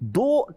2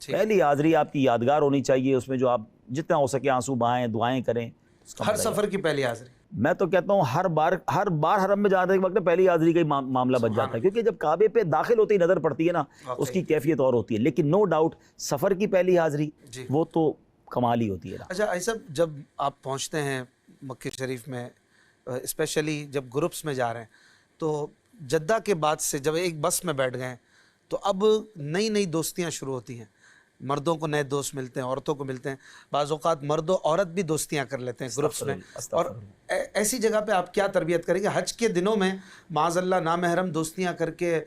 پہلی حاضری آپ کی یادگار ہونی چاہیے، اس میں جو آپ جتنا ہو سکے آنسو بہائیں، دعائیں کریں. ہر سفر کی پہلی حاضری. میں تو کہتا ہوں ہر بار حرم میں جانے کے وقت پہلی حاضری کا ہی معاملہ بچ جاتا ہے، کیونکہ جب کعبے پہ داخل ہوتے ہی نظر پڑتی ہے نا اس کی کیفیت اور ہوتی ہے. لیکن نو ڈاؤٹ سفر کی پہلی حاضری وہ تو کمال ہی ہوتی ہے. اچھا ایسا جب آپ پہنچتے ہیں مکہ شریف میں، اسپیشلی جب گروپس میں جا رہے ہیں، تو جدہ کے بعد سے جب ایک بس میں بیٹھ گئے تو اب نئی دوستیاں شروع ہوتی ہیں. مردوں کو نئے دوست ملتے ہیں، عورتوں کو ملتے ہیں، بعض اوقات مرد و عورت بھی دوستیاں کر لیتے ہیں گروپس میں. اور ایسی جگہ پہ آپ کیا تربیت کریں گے؟ حج کے دنوں میں معاذ اللہ نامحرم دوستیاں کر کے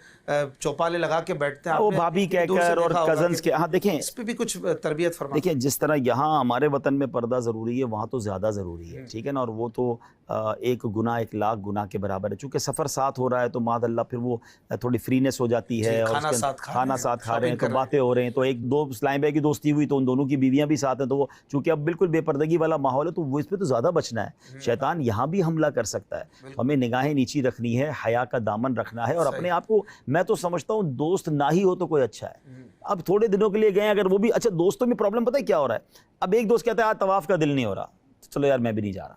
چوپالے لگا کے بیٹھتے ہیں، وہ بھابھی کہہ کر اور کزنز کے. ہاں دیکھیں اس پہ بھی کچھ تربیت فرمائیں. دیکھیں جس طرح یہاں ہمارے وطن میں پردہ ضروری ہے، وہاں تو زیادہ ضروری ہے، ٹھیک ہے نا. اور وہ تو ایک گناہ 1,00,000 گناہ کے برابر ہے. چونکہ سفر ساتھ ہو رہا ہے تو معاذ اللہ پھر وہ تھوڑی فرینس ہو جاتی ہے، اور کھانا ساتھ کھا رہے ہیں تو باتیں ہو رہے ہیں. تو ایک دو اسلام بھائی کی دوستی ہوئی تو ان دونوں کی بیویاں بھی ساتھ ہیں، تو وہ چونکہ اب بالکل بے پردگی والا ماحول ہے تو وہ اس پہ تو زیادہ بچنا ہے. شیطان یہاں بھی حملہ کر سکتا ہے. ہمیں نگاہیں نیچی رکھنی ہے، حیا کا دامن رکھنا ہے، اور اپنے آپ کو میں تو سمجھتا ہوں دوست نہ ہی ہو تو کوئی اچھا ہے. اب تھوڑے دنوں کے لیے گئے اگر وہ بھی اچھا، دوستوں میں پرابلم پتہ ہے کیا ہو رہا ہے؟ اب ایک دوست کہتا ہے آج طواف کا دل نہیں ہو رہا، چلو یار میں بھی نہیں جا رہا.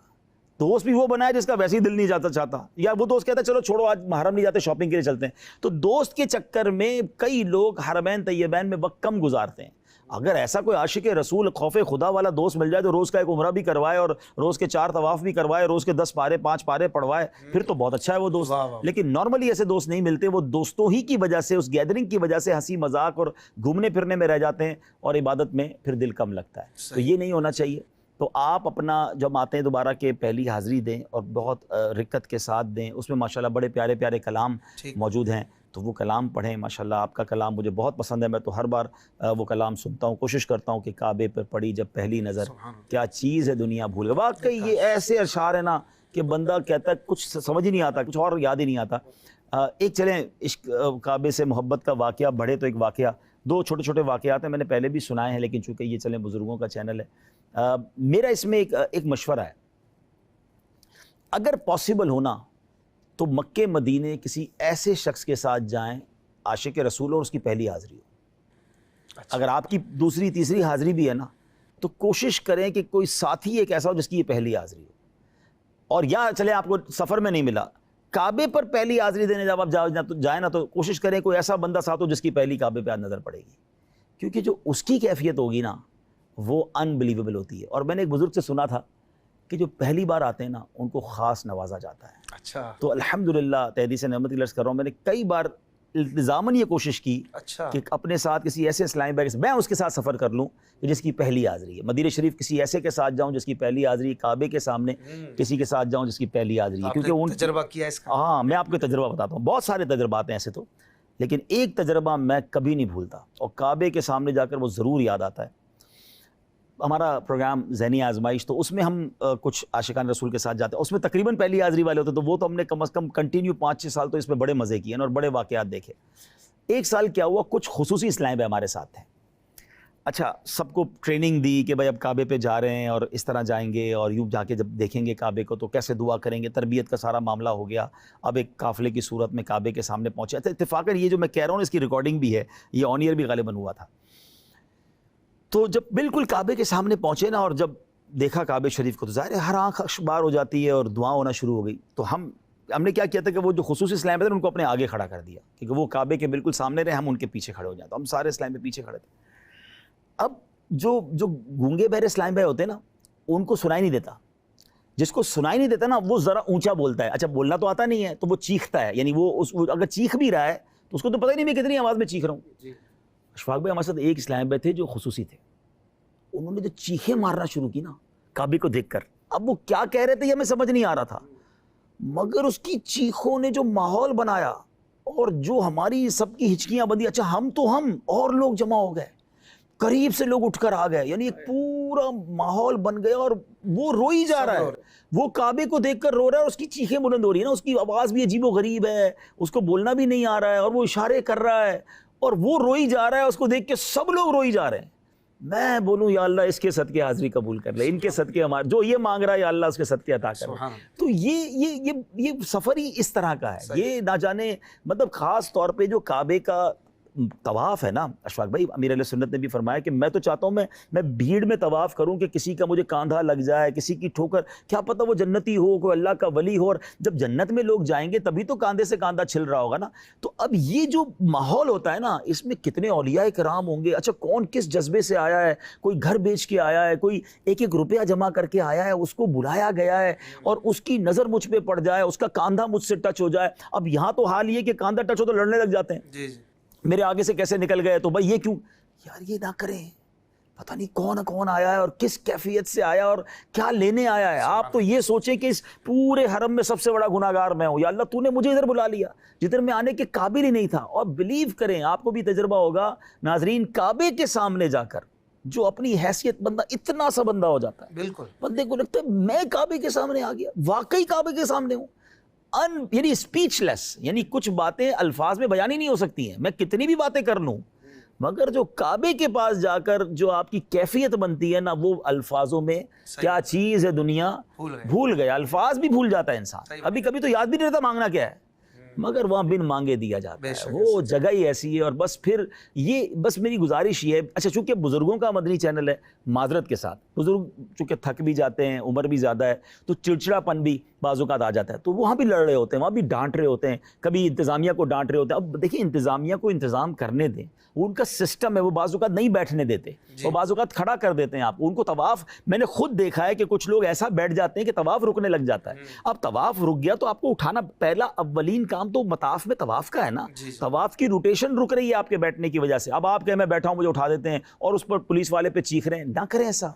دوست بھی وہ بنا ہے جس کا ویسے ہی دل نہیں جاتا چاہتا، یا وہ دوست کہتا ہے چلو چھوڑو آج محرم نہیں جاتے شاپنگ کے لیے چلتے ہیں. تو دوست کے چکر میں کئی لوگ حرمین طیبین میں وقت کم گزارتے ہیں. اگر ایسا کوئی عاشق رسول خوف خدا والا دوست مل جائے تو روز کا ایک عمرہ بھی کروائے اور روز کے 4 طواف بھی کروائے، روز کے 10 پارے 5 پارے پڑھوائے، پھر تو بہت اچھا ہے وہ دوست. لیکن نارملی ایسے دوست نہیں ملتے. وہ دوستوں ہی کی وجہ سے، اس گیدرنگ کی وجہ سے ہنسی مذاق اور گھومنے پھرنے میں رہ جاتے ہیں، اور عبادت میں پھر دل کم لگتا ہے. تو یہ نہیں ہونا چاہیے. تو آپ اپنا جب آتے ہیں دوبارہ کہ پہلی حاضری دیں اور بہت رقت کے ساتھ دیں. اس میں ماشاءاللہ بڑے پیارے پیارے کلام موجود ہیں، تو وہ کلام پڑھیں. ماشاءاللہ آپ کا کلام مجھے بہت پسند ہے، میں تو ہر بار وہ کلام سنتا ہوں. کوشش کرتا ہوں کہ کعبے پر پڑی جب پہلی نظر، کیا چیز ہے دنیا بھول گئے. واقعی یہ ایسے اشعار ہیں نا کہ بندہ کہتا ہے کچھ سمجھ ہی نہیں آتا، کچھ اور یاد ہی نہیں آتا. ایک چلیں عشق کعبے سے محبت کا واقعہ بڑھے تو ایک واقعہ، 2 چھوٹے چھوٹے واقعات ہیں، میں نے پہلے بھی سنائے ہیں، لیکن چونکہ یہ چلیں بزرگوں کا چینل ہے. میرا اس میں ایک مشورہ ہے، اگر پاسبل ہونا تو مکے مدینے کسی ایسے شخص کے ساتھ جائیں عاشق رسول اور اس کی پہلی حاضری ہو. اگر آپ کی دوسری تیسری حاضری بھی ہے نا تو کوشش کریں کہ کوئی ساتھی ایک ایسا ہو جس کی یہ پہلی حاضری ہو. اور یا چلے آپ کو سفر میں نہیں ملا، کعبے پر پہلی حاضری دینے جب آپ جائیں نا تو کوشش کریں کوئی ایسا بندہ ساتھ ہو جس کی پہلی کعبے پہ نظر پڑے گی، کیونکہ جو اس کی کیفیت ہوگی نا وہ انبلیویبل ہوتی ہے. اور میں نے ایک بزرگ سے سنا تھا کہ جو پہلی بار آتے ہیں نا ان کو خاص نوازا جاتا ہے. اچھا. تو تو الحمدللہ تحدیث نعمت کی عرض کر رہا ہوں، میں نے کئی بار التزاماً یہ کوشش کی کہ اپنے ساتھ کسی ایسے اسلامی بھائی میں اس کے ساتھ سفر کر لوں کہ جس کی پہلی حاضری ہے. مدینہ شریف کسی ایسے کے ساتھ جاؤں جس کی پہلی حاضری، کعبے کے سامنے کسی کے ساتھ جاؤں جس کی پہلی حاضری ہے. کیونکہ ان تجربہ کیا اس کا؟ ہاں میں آپ کو تجربہ بتاتا ہوں، بہت سارے تجربات ہیں ایسے تو، لیکن ایک تجربہ میں کبھی نہیں بھولتا اور کعبے کے سامنے جا کر وہ ضرور یاد آتا ہے. ہمارا پروگرام ذہنی آزمائش، تو اس میں ہم کچھ عاشقان رسول کے ساتھ جاتے ہیں. اس میں تقریباً پہلی حاضری والے ہوتے ہیں، تو وہ تو ہم نے کم از کم کنٹینیو 5-6 سال تو اس میں بڑے مزے کیے اور بڑے واقعات دیکھے. ایک سال کیا ہوا، کچھ خصوصی اسلام بھائی ہمارے ساتھ تھے. اچھا سب کو ٹریننگ دی کہ بھائی اب کعبے پہ جا رہے ہیں اور اس طرح جائیں گے اور یوں جا کے جب دیکھیں گے کعبے کو تو کیسے دعا کریں گے، تربیت کا سارا معاملہ ہو گیا. اب ایک قافلے کی صورت میں کعبے کے سامنے پہنچے. اچھا اتفاقاً یہ جو میں کہہ رہا ہوں اس کی ریکارڈنگ بھی ہے، یہ آن ایئر بھی غالباً ہوا تھا. تو جب بالکل کعبے کے سامنے پہنچے نا اور جب دیکھا کعبے شریف کو تو ظاہر ہے ہر آنکھ اشبار ہو جاتی ہے اور دعا ہونا شروع ہو گئی. تو ہم نے کیا کیا تھا کہ وہ جو خصوصی اسلام تھے ان کو اپنے آگے کھڑا کر دیا کیونکہ وہ کعبے کے بالکل سامنے رہے، ہم ان کے پیچھے کھڑے ہو جائیں. تو ہم سارے اسلام میں پیچھے کھڑے تھے. اب جو گونگے بہرے اسلام بھائی ہوتے ہیں نا ان کو سنائی نہیں دیتا. جس کو سنائی نہیں دیتا نا وہ ذرا اونچا بولتا ہے. اچھا بولنا تو آتا نہیں ہے تو وہ چیختا ہے، یعنی وہ اگر چیخ بھی رہا ہے تو اس کو تو پتہ ہی نہیں میں کتنی آواز میں چیخ رہا ہوں. اشفاق بھائی ہمارے ساتھ ایک اسلام بھائی تھے جو خصوصی تھے، انہوں نے جو چیخیں مارنا شروع کی نا کعبے کو دیکھ کر، اب وہ کیا کہہ رہے تھے یہ ہمیں سمجھ نہیں آ رہا تھا، مگر اس کی چیخوں نے جو ماحول بنایا اور جو ہماری سب کی ہچکیاں بندی. اچھا ہم اور لوگ جمع ہو گئے، قریب سے لوگ اٹھ کر آ گئے، یعنی ایک پورا ماحول بن گیا اور وہ روئی جا رہا ہے. وہ کعبے کو دیکھ کر رو رہا ہے اور اس کی چیخیں بلند ہو رہی ہیں نا، اس کی آواز بھی عجیب و غریب ہے، اس کو بولنا بھی نہیں آ رہا ہے اور وہ اشارے کر رہا ہے اور وہ روئی جا رہا ہے. اس کو دیکھ کے سب لوگ روئی جا رہے ہیں. میں بولوں یا اللہ اس کے صدقے حاضری قبول کر لے، ان کے صدقے ہمارے جو یہ مانگ رہا ہے یا اللہ اس کے صدقے عطا کر لے. تو یہ سفر ہی اس طرح کا ہے. یہ نہ جانے مطلب خاص طور پہ جو کعبے کا طواف ہے نا اشفاق بھائی، امیر علیہ سنت نے بھی فرمایا کہ میں تو چاہتا ہوں میں بھیڑ میں طواف کروں کہ کسی کا مجھے کاندھا لگ جائے، کسی کی ٹھوکر، کیا پتہ وہ جنتی ہو، کوئی اللہ کا ولی ہو، اور جب جنت میں لوگ جائیں گے تبھی تو کاندھے سے کاندھا چھل رہا ہوگا نا. تو اب یہ جو ماحول ہوتا ہے نا، اس میں کتنے اولیاء کرام ہوں گے. اچھا کون کس جذبے سے آیا ہے، کوئی گھر بیچ کے آیا ہے، کوئی ایک ایک روپیہ جمع کر کے آیا ہے، اس کو بلایا گیا ہے اور اس کی نظر مجھ پہ پڑ جائے، اس کا کاندھا مجھ سے ٹچ ہو جائے. اب یہاں تو حال یہ کہ کاندھا ٹچ ہو تو لڑنے لگ جاتے ہیں، جی جی میرے آگے سے کیسے نکل گئے، تو بھائی یہ کیوں، یار یہ نہ کریں. پتہ نہیں کون آیا ہے اور کس کیفیت سے آیا اور کیا لینے آیا ہے. آپ تو یہ سوچیں کہ اس پورے حرم میں سب سے بڑا گناہ گار میں ہوں، یا اللہ تو نے مجھے ادھر بلا لیا جدھر میں آنے کے قابل ہی نہیں تھا. اور بلیو کریں، آپ کو بھی تجربہ ہوگا ناظرین، کعبے کے سامنے جا کر جو اپنی حیثیت بندہ اتنا سا بندہ ہو جاتا ہے، بالکل بندے کو لگتا ہے میں کعبے کے سامنے آ گیا، واقعی کعبے کے سامنے ہوں. یعنی اسپیچ لیس، یعنی کچھ باتیں الفاظ میں بیان ہی نہیں ہو سکتی ہیں، میں کتنی بھی باتیں کر لوں، مگر جو کعبے کے پاس جا کر جو آپ کی کیفیت بنتی ہے نا، وہ الفاظوں میں کیا چیز ہے دنیا بھول گیا. الفاظ بھی بھول جاتا ہے انسان، کبھی کبھی تو یاد بھی نہیں رہتا مانگنا کیا ہے، مگر وہاں بن مانگے دیا جاتا ہے. وہ جگہ ہی ایسی ہے. اور بس پھر یہ بس میری گزارش یہ ہے، اچھا چونکہ بزرگوں کا مدنی چینل ہے، معذرت کے ساتھ بزرگ چونکہ تھک بھی جاتے ہیں، عمر بھی زیادہ ہے، تو چڑچڑا پن بھی بعض اوقات آ جاتا ہے، تو وہاں بھی لڑ رہے ہوتے ہیں، وہاں بھی ڈانٹ رہے ہوتے ہیں، کبھی انتظامیہ کو ڈانٹ رہے ہوتے ہیں. اب دیکھیں انتظامیہ کو انتظام کرنے دیں، وہ ان کا سسٹم ہے، وہ بعض اوقات نہیں بیٹھنے دیتے، وہ بعض اوقات کھڑا کر دیتے ہیں. آپ ان کو طواف، میں نے خود دیکھا ہے کہ کچھ لوگ ایسا بیٹھ جاتے ہیں کہ طواف رکنے لگ جاتا ہے. اب طواف رک گیا تو آپ کو اٹھانا، پہلا اولین کام تو مطاف میں طواف کا ہے نا، طواف کی روٹیشن رک رہی ہے آپ کے بیٹھنے کی وجہ سے. اب آپ کہ میں بیٹھا ہوں مجھے اٹھا دیتے ہیں اور اس پر پولیس والے پہ چیخ رہے ہیں، نہ کریں ایسا.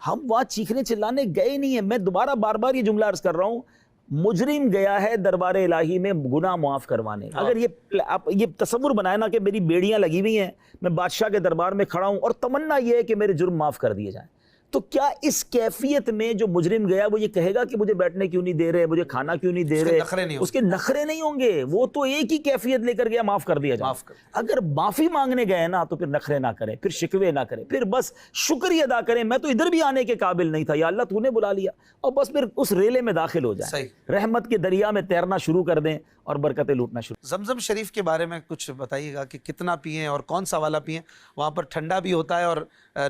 ہم وہاں چیخنے چلانے گئے نہیں ہیں. میں دوبارہ بار بار یہ جملہ عرض کر رہا ہوں، مجرم گیا ہے دربار الہی میں گناہ معاف کروانے. اگر آپ یہ تصور بنائے نا کہ میری بیڑیاں لگی ہوئی ہیں، میں بادشاہ کے دربار میں کھڑا ہوں اور تمنا یہ ہے کہ میرے جرم معاف کر دیے جائیں، تو کیا اس کیفیت میں جو مجرم گیا وہ یہ کہے گا کہ مجھے بیٹھنے کیوں نہیں دے رہے، مجھے کھانا کیوں نہیں دے رہے؟ اس کے نخرے نہیں ہوں گے. وہ تو ایک ہی کیفیت لے کر گیا، معاف کر دیا جائے. اگر معافی مانگنے گئے نا تو پھر نخرے نہ کریں، پھر شکوے نہ کریں، پھر بس شکریہ ادا کریں، میں تو ادھر بھی آنے کے قابل نہیں تھا، یا اللہ تو نے بلا لیا، اور بس پھر اس ریلے میں داخل ہو جائیں، رحمت کے دریا میں تیرنا شروع کر دیں اور برکتیں لوٹنا شروع. زمزم شریف کے بارے میں کچھ بتائیے گا کہ کتنا پئیں اور کون سا والا پئیں؟ وہاں پر ٹھنڈا بھی ہوتا ہے اور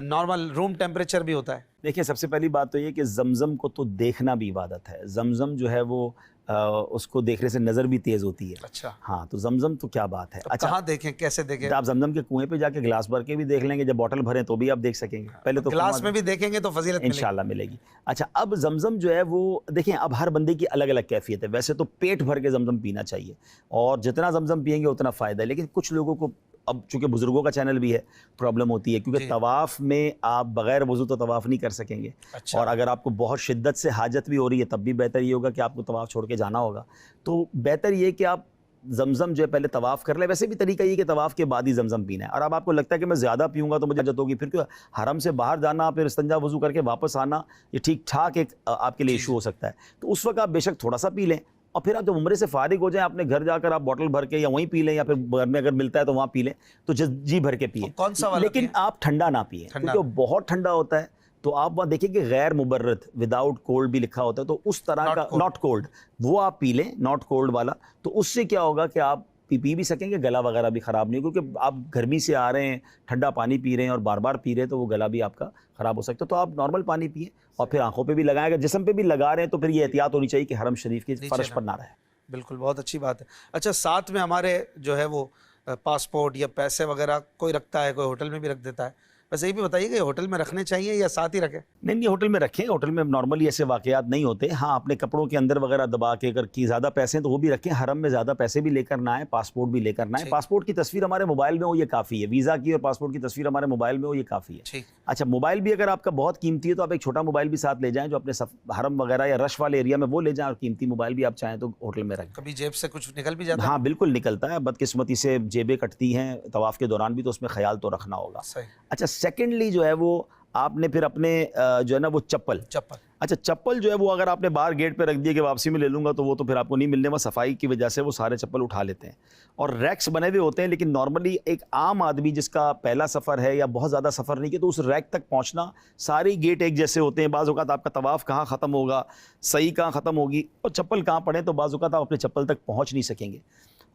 نارمل روم ٹیمپریچر بھی ہوتا ہے. دیکھیں سب سے پہلی بات تو یہ کہ زمزم کو تو دیکھنا بھی عبادت ہے. زمزم جو ہے وہ اس کو دیکھنے سے نظر بھی تیز ہوتی ہے. اچھا ہاں، تو زمزم تو کیا بات ہے. اچھا کہاں دیکھیں، کیسے دیکھیں؟ آپ زمزم کے کنویں پہ جا کے گلاس بھر کے بھی دیکھ لیں گے، جب بوٹل بھریں تو بھی آپ دیکھ سکیں گے. پہلے تو گلاس میں بھی دیکھیں گے تو فضیلت انشاءاللہ ملے گی. اچھا اب زمزم جو ہے وہ دیکھیں، اب ہر بندے کی الگ الگ کیفیت ہے. ویسے تو پیٹ بھر کے زمزم پینا چاہیے اور جتنا زمزم پئیں گے اتنا فائدہ ہے، لیکن کچھ لوگوں کو اب چونکہ بزرگوں کا چینل بھی ہے، پرابلم ہوتی ہے کیونکہ طواف میں آپ بغیر وضو تو طواف نہیں کر سکیں گے. اور اگر آپ کو بہت شدت سے حاجت بھی ہو رہی ہے تب بھی بہتر یہ ہوگا کہ آپ کو طواف چھوڑ کے جانا ہوگا. تو بہتر یہ کہ آپ زمزم جو ہے پہلے طواف کر لیں. ویسے بھی طریقہ یہ کہ طواف کے بعد ہی زمزم پینا ہے. اور اب آپ کو لگتا ہے کہ میں زیادہ پیوں گا تو مجھے حاجت ہوگی، پھر کیوں حرم سے باہر جانا، پھر استنجا وضو کر کے واپس آنا، یہ ٹھیک ٹھاک ایک آپ کے لیے ایشو ہو سکتا ہے. تو اس وقت آپ بے شک تھوڑا سا پی لیں، اور پھر آپ جب عمرے سے فارغ ہو جائیں اپنے گھر جا کر آپ بوٹل بھر کے یا وہیں پی لیں، یا پھر گھر میں اگر ملتا ہے تو وہاں پی لیں، تو جی بھر کے پئیں. کون سا والا؟ لیکن آپ ٹھنڈا نہ پئیں کیونکہ وہ بہت ٹھنڈا ہوتا ہے. تو آپ وہاں دیکھیں کہ غیر مبرد، وداؤٹ کولڈ بھی لکھا ہوتا ہے، تو اس طرح کا ناٹ کولڈ وہ آپ پی لیں، ناٹ کولڈ والا. تو اس سے کیا ہوگا کہ آپ پی بھی سکیں گے، گلا وغیرہ بھی خراب نہیں، کیونکہ آپ گرمی سے آ رہے ہیں، ٹھنڈا پانی پی رہے ہیں اور بار بار پی رہے ہیں تو وہ گلا بھی آپ کا خراب ہو سکتا ہے. تو آپ نارمل پانی پئیں اور پھر آنکھوں پہ بھی لگائیں. اگر جسم پہ بھی لگا رہے ہیں تو پھر یہ احتیاط ہونی چاہیے کہ حرم شریف کی فرش پر نہ رہے. بالکل، بہت اچھی بات ہے. اچھا ساتھ میں ہمارے جو ہے وہ پاسپورٹ یا پیسے وغیرہ کوئی رکھتا ہے، کوئی ہوٹل میں بھی رکھ دیتا ہے. ویسے یہ بھی بتائیے کہ ہوٹل میں رکھنے چاہیے یا ساتھ ہی رکھیں؟ نہیں ہوٹل میں رکھیں. ہوٹل میں نارملی ایسے واقعات نہیں ہوتے. ہاں اپنے کپڑوں کے اندر وغیرہ دبا کے اگر کی زیادہ پیسے ہیں تو وہ بھی رکھیں. حرم میں زیادہ پیسے بھی لے کر نہ آئیں، پاسپورٹ بھی لے کر نہ آئیں. پاسپورٹ کی تصویر ہمارے موبائل میں ہو یہ کافی ہے. ویزا کی اور پاسپورٹ کی تصویر ہمارے موبائل میں ہو یہ کافی ہے. اچھا موبائل بھی اگر آپ کا بہت قیمتی ہے تو آپ ایک چھوٹا موبائل بھی ساتھ لے جائیں جو اپنے حرم وغیرہ یا رش والے ایریا میں وہ لے جائیں، اور قیمتی موبائل بھی آپ چاہیں تو ہوٹل میں رکھیں. کبھی جیب سے کچھ نکل بھی جاتا ہے؟ ہاں بالکل نکلتا ہے، بدقسمتی سے جیبیں کٹتی ہیں طواف کے دوران بھی، تو اس میں خیال تو رکھنا ہوگا. اچھا سیکنڈلی جو ہے وہ آپ نے پھر اپنے جو ہے نا وہ چپل، اچھا چپل جو ہے وہ اگر آپ نے باہر گیٹ پہ رکھ دیے کہ واپسی میں لے لوں گا تو وہ تو پھر آپ کو نہیں ملنے. وہ صفائی کی وجہ سے وہ سارے چپل اٹھا لیتے ہیں اور ریکس بنے ہوئے ہوتے ہیں. لیکن نارملی ایک عام آدمی جس کا پہلا سفر ہے یا بہت زیادہ سفر نہیں کیا تو اس ریک تک پہنچنا، سارے گیٹ ایک جیسے ہوتے ہیں. بعض اوقات آپ کا طواف کہاں ختم ہوگا، صحیح کہاں ختم ہوگی اور چپل کہاں پڑے، تو بعض اوقات آپ اپنے چپل تک پہنچ نہیں سکیں گے.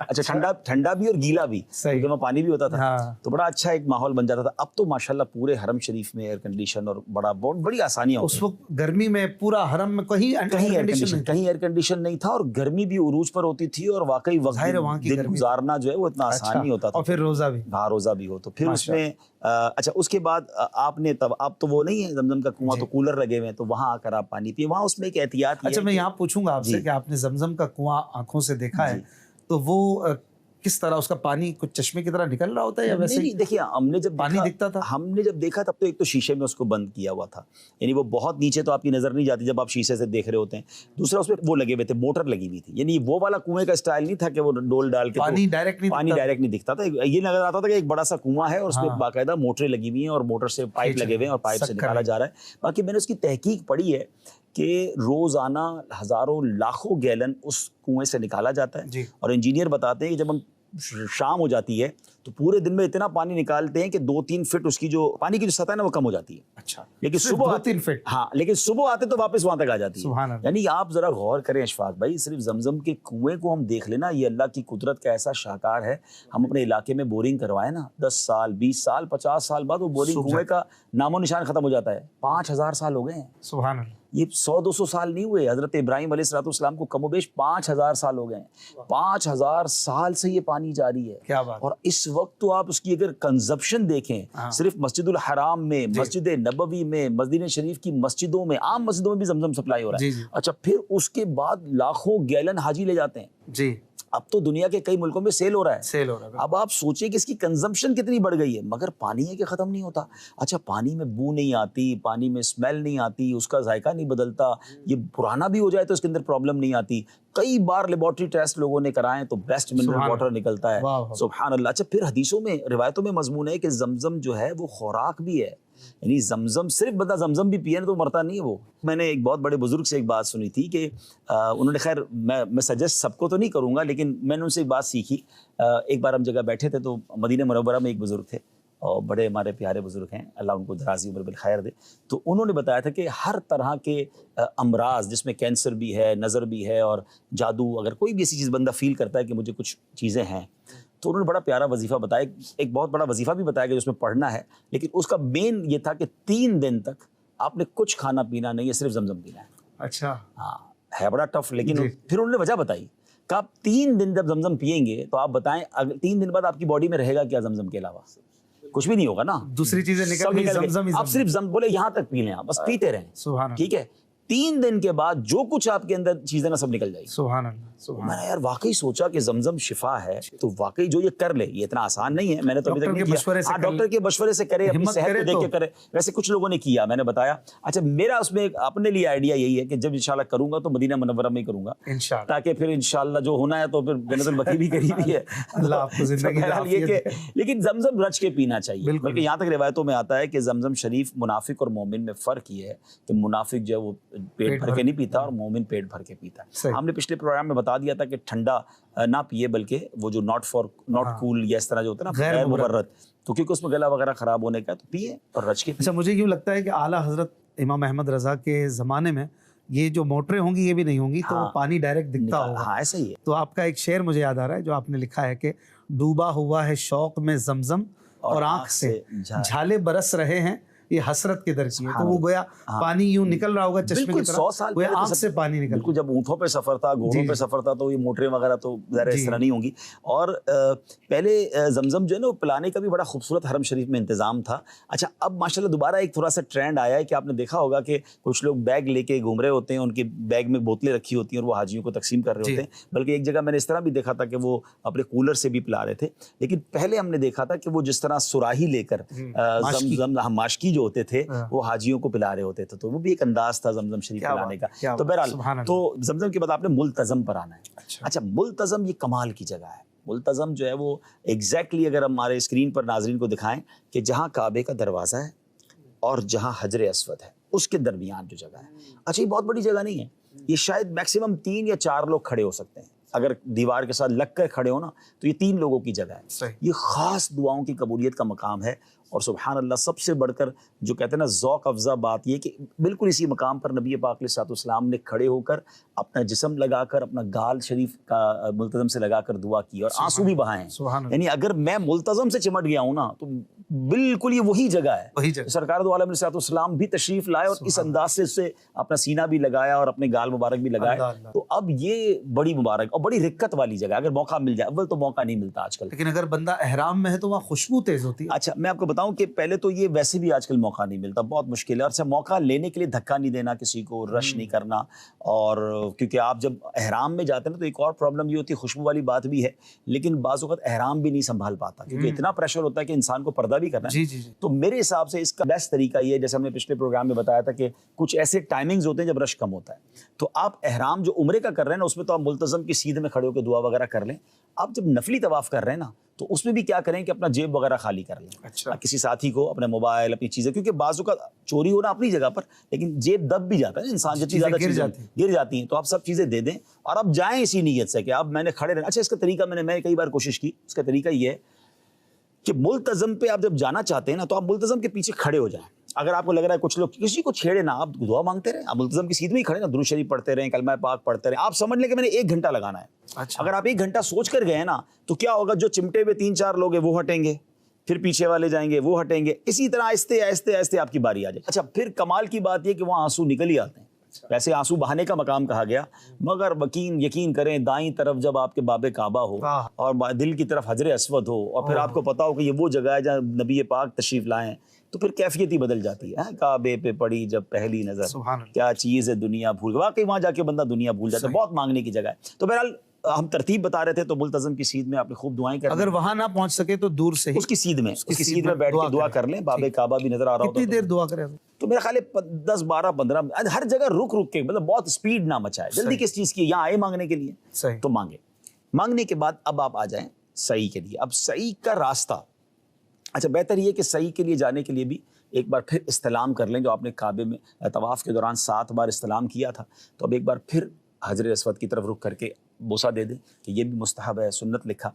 اچھا ٹھنڈا بھی اور گیلا بھی، کیونکہ وہاں پانی بھی ہوتا تھا، تو بڑا اچھا ایک ماحول بن جاتا تھا. اب تو ماشاءاللہ پورے حرم شریف میں ایئر کنڈیشن اور بہت بڑی آسانیاں اس وقت گرمی میں پورا حرم میں کہیں ایئر کنڈیشن نہیں تھا، اور گرمی بھی عروج پر ہوتی تھی، اور واقعی وقت دن گزارنا جو ہے وہ اتنا آسان نہیں ہوتا تھا. اور پھر روزہ بھی ہو تو پھر اس میں اچھا اس کے بعد آپ نے تب اب تو وہ نہیں ہے زمزم کا کنواں، تو کولر لگے ہوئے ہیں، تو وہاں آ کر آپ پانی پیے. وہاں اس میں ایک احتیاط. اچھا میں یہاں پوچھوں گا آپ سے کہ آپ نے زمزم کا کنواں آنکھوں سے دیکھا ہے تو وہ کس طرح اس کا پانی کچھ چشمے کی طرح نکل رہا ہوتا ہے یا ویسے ہی؟ دیکھیے ہم نے جب پانی دکھتا تھا، ہم نے جب دیکھا تب تو ایک تو شیشے میں اس کو بند کیا ہوا تھا، یعنی وہ بہت نیچے تو آپ کی نظر نہیں جاتی جب آپ شیشے سے دیکھ رہے ہوتے ہیں. دوسرا اس میں وہ لگے ہوئے تھے، موٹر لگی ہوئی تھی، یعنی وہ والا کنویں کا اسٹائل نہیں تھا کہ وہ ڈول ڈال کے پانی ڈائریکٹ نہیں دکھتا تھا. یہ نظر آتا تھا کہ ایک بڑا سا کنواں ہے اور اس میں باقاعدہ موٹریں لگی ہوئی ہیں اور موٹر سے پائپ لگے ہوئے ہیں اور پائپ سے نکالا جا رہا ہے. باقی میں نے اس کی تحقیق پڑھی ہے کہ روزانہ ہزاروں لاکھوں گیلن اس کنویں سے نکالا جاتا ہے، اور انجینئر بتاتے ہیں کہ جب ہم شام ہو جاتی ہے تو پورے دن میں اتنا پانی نکالتے ہیں کہ 2-3 فٹ اس کی جو پانی کی جو سطح ہے نا وہ کم ہو جاتی ہے. اچھا لیکن صبح 2-3 فٹ، ہاں لیکن صبح آتے تو واپس وہاں تک آ جاتی ہے. یعنی آپ ذرا غور کریں اشفاق بھائی، صرف زمزم کے کنویں کو ہم دیکھ لینا، یہ اللہ کی قدرت کا ایسا شاہکار ہے. ہم اپنے علاقے میں بورنگ کروائے نا، 10 سال 20 سال 50 سال بعد وہ بورنگ کنویں کا نام و نشان ختم ہو جاتا ہے. 5000 سال ہو گئے ہیں. سبحان اللہ. یہ 100-200 سال نہیں ہوئے. حضرت ابراہیم علیہ السلام کو کم و بیش 5000 سال ہو گئے ہیں. 5000 سال سے یہ پانی جاری ہے. کیا بات. اور اس وقت تو آپ اس کی اگر کنزپشن دیکھیں، صرف مسجد الحرام میں، مسجد نبوی میں، مدینہ شریف کی مسجدوں میں، عام مسجدوں میں بھی زمزم سپلائی ہو رہا ہے. اچھا پھر اس کے بعد لاکھوں گیلن حاجی لے جاتے ہیں. اب تو دنیا کے کئی ملکوں میں سیل ہو رہا ہے. اب آپ سوچیں کہ اس کی کنزمپشن کتنی بڑھ گئی ہے، مگر پانی ہے کہ ختم نہیں ہوتا. اچھا پانی میں بو نہیں آتی، پانی میں اسمیل نہیں آتی، اس کا ذائقہ نہیں بدلتا، یہ پرانا بھی ہو جائے تو اس کے اندر پرابلم نہیں آتی. کئی بار لیبارٹری ٹیسٹ لوگوں نے کرائے تو بیسٹ منرل واٹر نکلتا ہے. سبحان اللہ. اچھا پھر حدیثوں میں روایتوں میں مضمون ہے کہ زمزم جو ہے وہ خوراک بھی ہے، یعنی زمزم صرف بندہ زمزم بھی پیے نا تو مرتا نہیں ہے وہ. میں نے ایک بہت بڑے بزرگ سے ایک بات سنی تھی کہ انہوں نے، خیر میں سجیسٹ سب کو تو نہیں کروں گا لیکن میں نے ان سے ایک بات سیکھی. ایک بار ہم جگہ بیٹھے تھے تو مدینہ منورہ میں ایک بزرگ تھے اور بڑے ہمارے پیارے بزرگ ہیں، اللہ ان کو دراز عمر بالخیر دے. تو انہوں نے بتایا تھا کہ ہر طرح کے امراض جس میں کینسر بھی ہے، نظر بھی ہے اور جادو، اگر کوئی بھی ایسی چیز بندہ فیل کرتا ہے کہ مجھے کچھ چیزیں ہیں، تو انہوں نے بڑا پیارا وظیفہ بتایا، ایک بہت بڑا وظیفہ بھی بتایا کہ اس میں پڑھنا ہے، لیکن اس کا مین یہ تھا کہ 3 دن تک آپ نے کچھ کھانا پینا نہیں ہے، صرف زمزم پینا ہے. اچھا ہاں ہے بڑا ٹف، لیکن پھر انہوں نے وجہ بتائی کہ آپ 3 دن جب زمزم پیئیں گے تو آپ بتائیں 3 دن بعد آپ کی باڈی میں رہے گا کیا زمزم کے علاوہ؟ کچھ بھی نہیں ہوگا نا، دوسری چیزیں نکل گئی. آپ صرف زمزم بولے یہاں تک پی لیں، آپ بس پیتے رہیں. ٹھیک ہے، 3 دن کے بعد جو کچھ آپ کے اندر چیزیں نا سب نکل جائیں. سبحان اللہ. میں نے یار واقعی سوچا کہ زمزم شفا ہے، تو واقعی جو یہ کر لے یہ اتنا آسان نہیں ہے. میں نے تو ابھی تک نہیں کیا. ڈاکٹر کے مشورے سے کرے، اپنی صحت کو دیکھ کے کرے. ویسے کچھ لوگوں نے کیا، میں نے بتایا. اچھا میرا اس میں اپنے لیے آئیڈیا یہی ہے کہ جب انشاءاللہ کروں گا تو مدینہ منورہ میں ہی کروں گا تاکہ پھر انشاءاللہ جو ہونا ہے تو پھر جنت البقیع بھی قریب ہی ہے. اللہ آپ کو زندگی عافیت دے. لیکن زمزم رچ کے پینا چاہیے، بلکہ یہاں تک روایتوں میں آتا ہے کہ زمزم شریف منافق اور مومن میں فرق یہ ہے کہ منافق جو ہے وہ پیٹ بھر کے نہیں پیتا اور مومن پیٹ بھر کے پیتا ہے. ہم نے پچھلے پروگرام میں بتا دیا تھا کہ ٹھنڈا نہ پیے، بلکہ وہ جو ناٹ کول یا اس طرح جو ہوتا ہے نا غیر مبرد، تو کیونکہ اس میں گلا وغیرہ خراب ہونے کا، تو پیے اور رچ کے. اچھا مجھے یوں لگتا ہے کہ اعلیٰ حضرت امام احمد رضا کے زمانے میں یہ جو موٹریں ہوں گی یہ بھی نہیں ہوں گی تو وہ پانی ڈائریکٹ دکھتا ہوگا. ہاں ایسا ہی ہے. تو آپ کا ایک شعر مجھے یاد آ رہا ہے جو آپ نے لکھا ہے کہ ڈوبا ہوا ہے شوق میں زمزم اور آنکھ سے جھالے برس رہے ہیں یہ حسرت کے در کی ہے. تو وہ گویا پانی یوں نکل رہا ہوگا چشمے کی طرح، 100 سال گویا آنکھ سے پانی نکل. بالکل جب اونٹوں پہ سفر تھا، گھوڑوں پہ سفر تھا تو یہ موٹریں وغیرہ تو ظاہر اس طرح نہیں ہوں گی. اور پہلے زمزم جو ہے نا وہ پلانے کا بھی بڑا خوبصورت حرم شریف میں انتظام تھا. اچھا اب ماشاءاللہ دوبارہ ایک تھوڑا سا ٹرینڈ آیا ہے کہ آپ نے دیکھا ہوگا کہ کچھ لوگ بیگ لے کے گھوم رہے ہوتے ہیں، ان کے بیگ میں بوتلیں رکھی ہوتی ہیں اور وہ حاجیوں کو تقسیم کر رہے ہوتے ہیں. بلکہ ایک جگہ میں نے اس طرح بھی دیکھا تھا کہ وہ اپنے کولر سے بھی پلا رہے تھے. لیکن پہلے ہم نے دیکھا تھا کہ وہ جس طرح سراہی لے کر زمزم ماشکی جو ہوتے تھے وہ حاجیوں کو پلا رہے ہوتے تھے، تو وہ بھی ایک انداز تھا زمزم شریف پلانے کا. تو بہرحال تو زمزم کے بعد آپ نے ملتزم پر آنا ہے. اچھا ملتزم یہ کمال کی جگہ ہے. ملتزم جو ہے وہ ایگزیکٹلی اگر ہمارے اسکرین پر ناظرین کو دکھائیں کہ جہاں کعبے کا دروازہ ہے اور جہاں حجر اسود ہے اس کے درمیان جو جگہ ہے. اچھا یہ بہت بڑی جگہ نہیں ہے، یہ شاید میکسیمم 3 یا 4 لوگ کھڑے ہو سکتے ہیں. اگر دیوار کے ساتھ لگ کر کھڑے ہو نا تو یہ 3 لوگوں کی جگہ ہے. یہ خاص دعاؤں کی قبولیت کا مقام ہے اور سبحان اللہ سب سے بڑھ کر جو کہتے ہیں نا ذوق افزا بات یہ کہ بالکل اسی مقام پر نبی پاک علیہ الصلوۃ والسلام نے کھڑے ہو کر اپنا جسم لگا کر اپنا گال شریف کا ملتزم سے لگا کر دعا کی اور آنسو بھی بہائے ہیں. یعنی اگر میں ملتزم سے چمٹ گیا ہوں نا تو بالکل یہ وہی جگہ ہے. وہی جگہ سرکار دو عالم علیہ الصلوۃ والسلام بھی تشریف لائے اور اس انداز سے اس سے اپنا سینہ بھی لگایا اور اپنے گال مبارک بھی لگایا. تو اب یہ بڑی مبارک اور بڑی رکت والی جگہ اگر موقع مل جائے. اول تو موقع نہیں ملتا آج کل, لیکن اگر بندہ احرام میں ہے تو وہاں خوشبو تیز ہوتی ہے. اچھا میں آپ کو بتاؤں کہ پہلے تو یہ ویسے بھی آج کل موقع نہیں ملتا, بہت مشکل ہے. اور اچھا موقع لینے کے لیے دھکا نہیں دینا کسی کو, رش نہیں کرنا. اور کیونکہ آپ جب احرام میں جاتے ہیں نا تو ایک اور پرابلم یہ ہوتی ہے, خوشبو والی بات بھی ہے لیکن بعض اوقات احرام بھی نہیں سنبھال پاتا کیونکہ اتنا پریشر ہوتا ہے کہ انسان کو پردہ بھی کرنا ہے. تو میرے حساب سے اس کا بیسٹ طریقہ یہ ہے, جیسے ہم نے پچھلے پروگرام میں بتایا تھا کہ کچھ ایسے ٹائمنگز ہوتے ہیں جب رش کم ہوتا ہے. تو آپ احرام جو عمرے کا کر رہے ہیں نا اس میں تو آپ ملتزم کی سیدھ میں کھڑے ہو کے دعا وغیرہ کر لیں. آپ جب نفلی طواف کر رہے ہیں نا تو اس میں بھی کیا کریں کہ اپنا جیب وغیرہ خالی کر لیں. اچھا. کسی ساتھی کو اپنے موبائل اپنی چیزیں, کیونکہ بعض اوقات چوری ہونا اپنی جگہ پر لیکن جیب دب بھی جاتا ہے انسان, جتنی زیادہ چیزیں گر جاتی ہیں. تو آپ سب چیزیں دے دیں اور آپ جائیں اسی نیت سے کہ اب میں نے کھڑے رہنا. اچھا اس کا طریقہ میں کئی بار کوشش کی, اس کا طریقہ یہ ہے کہ ملتزم پہ آپ جب جانا چاہتے ہیں نا تو آپ ملتزم کے پیچھے کھڑے ہو جائیں. اگر آپ کو لگ رہا ہے کچھ لوگ کسی کو چھیڑے نا, آپ دعا مانگتے رہیں, آپ ملتزم کی سیدھ میں ہی کھڑے نا, درود شریف پڑھتے رہیں, کلمہ پاک پڑھتے رہیں. آپ سمجھ لیں کہ میں نے 1 گھنٹہ لگانا ہے. اچھا. اگر آپ 1 گھنٹہ سوچ کر گئے نا تو کیا ہوگا, جو چمٹے ہوئے 3-4 لوگ ہیں وہ ہٹیں گے, پھر پیچھے والے جائیں گے وہ ہٹیں گے, اسی طرح آہستہ آہستہ آہستہ آپ کی باری آ جائے. اچھا پھر کمال کی بات یہ کہ وہاں آنسو نکل ہی آتے ہیں. ویسے آنسو بہانے کا مقام کہا گیا, مگر یقین کریں دائیں طرف جب آپ کے باب کعبہ ہو اور دل کی طرف حجر اسود ہو اور پھر آپ کو پتا ہو کہ یہ وہ جگہ ہے جہاں نبی پاک تشریف لائے ہیں تو پھر کیفیت ہی بدل جاتی ہے. کعبے پہ پڑی جب پہلی نظر کیا چیز ہے دنیا بھول, واقعی وہاں جا کے بندہ دنیا بھول جاتا ہے. بہت مانگنے کی جگہ ہے. تو بہرحال ہم ترتیب بتا رہے تھے تو ملتزم کی سیدھ میں آپ نے خوب دعائیں کریں. اگر وہاں نہ پہنچ سکے تو دور سے ہی اس کی سیدھ میں بیٹھ کے دعا کر لیں. باب کعبہ بھی نظر آ رہا ہوتا کتنی دیر دعا کریں تو میرا خیال ہے 10 12 15 ہر جگہ رک کے, مطلب بہت سپیڈ نہ مچائے. جلدی کس چیز کی, یہاں آئے مانگنے کے لیے تو مانگے. مانگنے کے بعد اب آپ آ جائیں سعی کے لیے. اب سعی کا راستہ, اچھا بہتر یہ کہ سعی کے لیے جانے کے لیے بھی ایک بار پھر استلام کر لیں. جو آپ نے کعبے میں طواف کے دوران 7 بار استلام کیا تھا تو اب ایک بار پھر حجر اسود کی طرف رخ کر کے بوسہ دے دیں کہ یہ بھی مستحب ہے, سنت لکھا.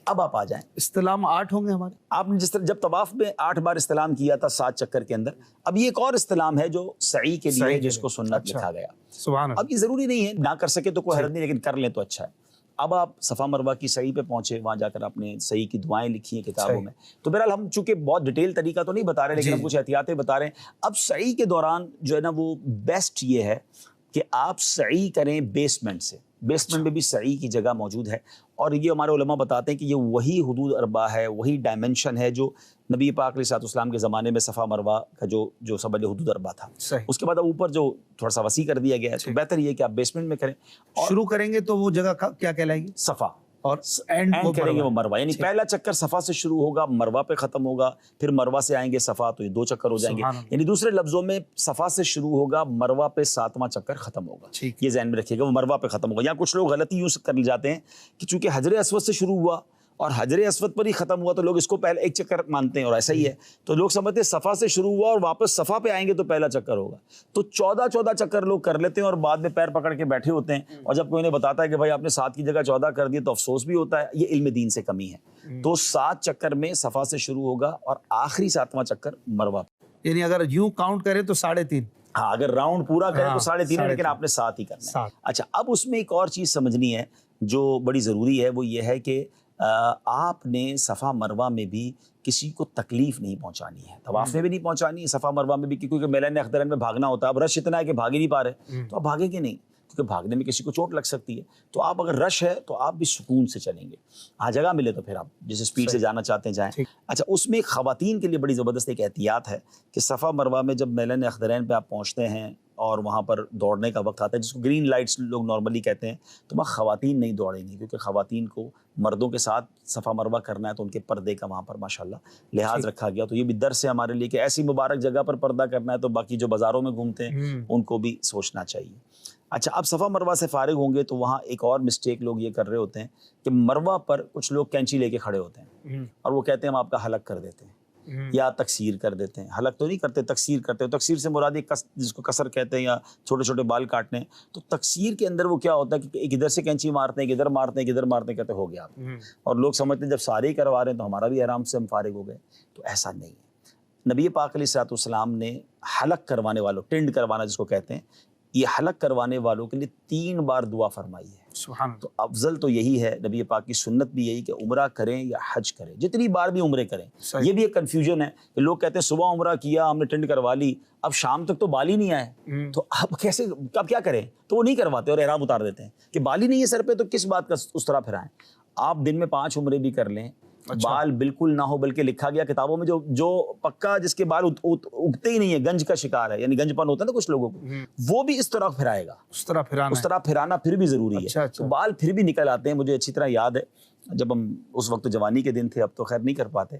اب آپ آ جائیں. استلام 8 ہوں گے ہمارے. آپ نے جس طرح جب طواف میں 8 بار استلام کیا تھا 7 چکر کے اندر, اب یہ ایک اور استلام ہے جو سعی کے لیے جس کو سنت لکھا گیا. سبحان اللہ. اب یہ ضروری نہیں ہے, نہ کر سکے تو کوئی حرج نہیں لیکن کر لیں تو اچھا ہے. اب آپ صفا مروہ کی سعی پہ پہنچے, وہاں جا کر آپ نے سعی کی دعائیں لکھی ہیں کتابوں میں. تو بہرحال ہم چونکہ بہت ڈیٹیل طریقہ تو نہیں بتا رہے لیکن ہم کچھ احتیاطیں بتا رہے ہیں. اب سعی کے دوران جو ہے نا وہ بیسٹ یہ ہے کہ آپ سعی کریں بیسمنٹ سے. بیسمنٹ میں بھی سعی کی جگہ موجود ہے اور یہ ہمارے علماء بتاتے ہیں کہ یہ وہی حدود اربع ہے, وہی ڈائمنشن ہے جو نبی پاک علیہ الصلوۃ والسلام کے زمانے میں صفا مروہ کا جو سمجھ لو حدود اربع تھا. اس کے بعد اب اوپر جو تھوڑا سا وسیع کر دیا گیا ہے تو بہتر یہ کہ آپ بیسمنٹ میں کریں. شروع کریں گے تو وہ جگہ کیا کہلائے گی؟ صفا. اور اینڈ کریں گے وہ مروہ, یعنی پہلا چکر صفا سے شروع ہوگا, مروہ پہ ختم ہوگا, پھر مروہ سے آئیں گے صفا, تو یہ 2 چکر ہو جائیں گے. یعنی دوسرے لفظوں میں صفا سے شروع ہوگا, مروہ پہ 7واں چکر ختم ہوگا. یہ ذہن میں رکھیے گا, وہ مروہ پہ ختم ہوگا. یا کچھ لوگ غلطی یوں کر جاتے ہیں کہ چونکہ حجر اسود سے شروع ہوا اور حجر اسود پر ہی ختم ہوا تو لوگ اس کو پہلے 1 چکر مانتے ہیں اور ایسا ہی ہے. تو لوگ سمجھتے ہیں صفا سے شروع ہوا اور واپس صفا پہ آئیں گے تو پہلا چکر ہوگا. تو 14 چکر لوگ کر لیتے ہیں اور بعد میں پیر پکڑ کے بیٹھے ہوتے ہیں اور جب کوئی انہیں بتاتا ہے کہ بھائی آپ نے 7 کی جگہ 14 کر دی تو افسوس بھی ہوتا ہے. یہ علم دین سے کمی ہے. تو 7 چکر میں صفا سے شروع ہوگا اور آخری 7واں چکر مروہ پہ. یعنی اگر یوں کاؤنٹ کریں تو 3.5. ہاں اگر راؤنڈ پورا کریں تو 3.5 لیکن آپ نے 7 ہی کرنا ہے. اچھا اب اس میں ایک اور چیز سمجھنی ہے جو بڑی ضروری ہے, وہ یہ ہے کہ آپ نے صفا مروہ میں بھی کسی کو تکلیف نہیں پہنچانی ہے. طواف میں بھی نہیں پہنچانی ہے, صفا مروہ میں بھی, کیونکہ میلان اخترین میں بھاگنا ہوتا ہے. اب رش اتنا ہے کہ بھاگ ہی نہیں پا رہے تو آپ بھاگیں گے نہیں, کیونکہ بھاگنے میں کسی کو چوٹ لگ سکتی ہے. تو آپ اگر رش ہے تو آپ بھی سکون سے چلیں گے. ہاں جگہ ملے تو پھر آپ جس اسپیڈ سے جانا چاہتے ہیں جائیں. اچھا اس میں خواتین کے لیے بڑی زبردست ایک احتیاط ہے کہ صفا مروہ میں جب میلان اخترین پہ آپ پہنچتے ہیں اور وہاں پر دوڑنے کا وقت آتا ہے جس کو گرین لائٹس لوگ نارملی کہتے ہیں, تو وہاں خواتین نہیں دوڑیں گی کیونکہ خواتین کو مردوں کے ساتھ صفا مروہ کرنا ہے تو ان کے پردے کا وہاں پر ماشاءاللہ لحاظ رکھا گیا. تو یہ بھی درس ہے ہمارے لیے کہ ایسی مبارک جگہ پر پردہ کرنا ہے تو باقی جو بازاروں میں گھومتے ہیں ان کو بھی سوچنا چاہیے. اچھا اب صفا مروہ سے فارغ ہوں گے تو وہاں ایک اور مسٹیک لوگ یہ کر رہے ہوتے ہیں کہ مروہ پر کچھ لوگ کینچی لے کے کھڑے ہوتے ہیں اور وہ کہتے ہیں ہم آپ کا حلق کر دیتے ہیں یا تکسیر کر دیتے ہیں. حلق تو نہیں کرتے, تکسیر کرتے ہیں. تکسیر سے مراد جس کو کسر کہتے ہیں یا چھوٹے چھوٹے بال کاٹنے. تو تکسیر کے اندر وہ کیا ہوتا ہے کہ ایک ادھر سے کینچی مارتے ہیں, ایک ادھر مارتے ہیں, ایک ادھر مارتے ہیں, کہتے ہو گیا. اور لوگ سمجھتے ہیں جب سارے ہی کروا رہے ہیں تو ہمارا بھی احرام سے ہم فارغ ہو گئے. تو ایسا نہیں ہے. نبی پاک علیہ السلام نے حلق کروانے والوں، ٹینڈ کروانا جس کو کہتے ہیں، یہ حلق کروانے والوں کے لیے 3 بار دعا فرمائی ہے. سبحان اللہ. تو افضل تو یہی ہے، نبی پاک کی سنت بھی یہی کہ عمرہ کریں یا حج کریں، جتنی بار بھی عمرے کریں. صحیح. یہ بھی ایک کنفیوژن ہے کہ لوگ کہتے ہیں صبح عمرہ کیا ہم نے ٹینڈ کروا لی، اب شام تک تو بال ہی نہیں آئے، تو اب کیسے، اب کیا کریں؟ تو وہ نہیں کرواتے اور احرام اتار دیتے ہیں کہ بال ہی نہیں ہے سر پہ، تو کس بات کا اس طرح پھرائیں. آپ دن میں 5 عمرے بھی کر لیں، بال بالکل نہ ہو، بلکہ لکھا گیا کتابوں میں جو پکا جس کے بال اگتے ہی نہیں ہے، گنج کا شکار ہے، یعنی گنج پن ہوتا ہے نا کچھ لوگوں کو، وہ بھی اس طرح پھرائے گا. اس طرح پھرانا پھر بھی ضروری ہے. تو بال پھر بھی نکل آتے ہیں. مجھے اچھی طرح یاد ہے جب ہم اس وقت جوانی کے دن تھے، اب تو خیر نہیں کر پاتے،